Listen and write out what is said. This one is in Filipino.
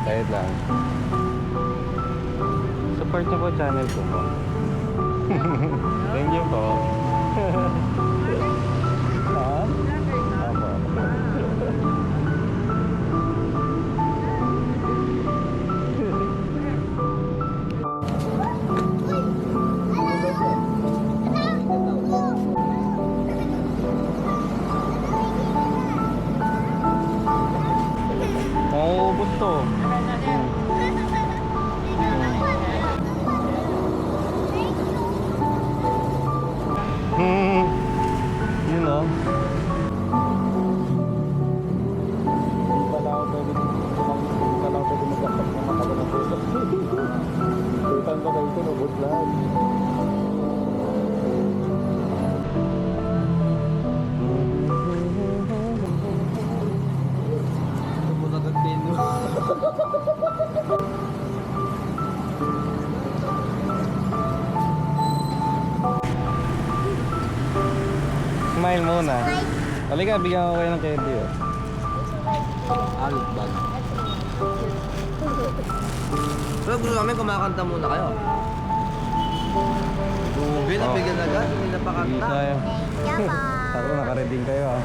Kahit lang. Support niyo po channel ko po. Thank you po. Ha? Apo. Mauubos to. Yun o. Hindi pala ako pwede magkakap ng makagal ng puso. Tutan pa kayo ito, nabot lang. Smile muna. Halika, bigyan ko kayo ng candy oh. Alit bag. Pero gusto namin kumakanta muna kayo. Dubi, nabigyan agad. Hindi na pakanta. Isa. Thank you po. Ako, nakareading kayo ah.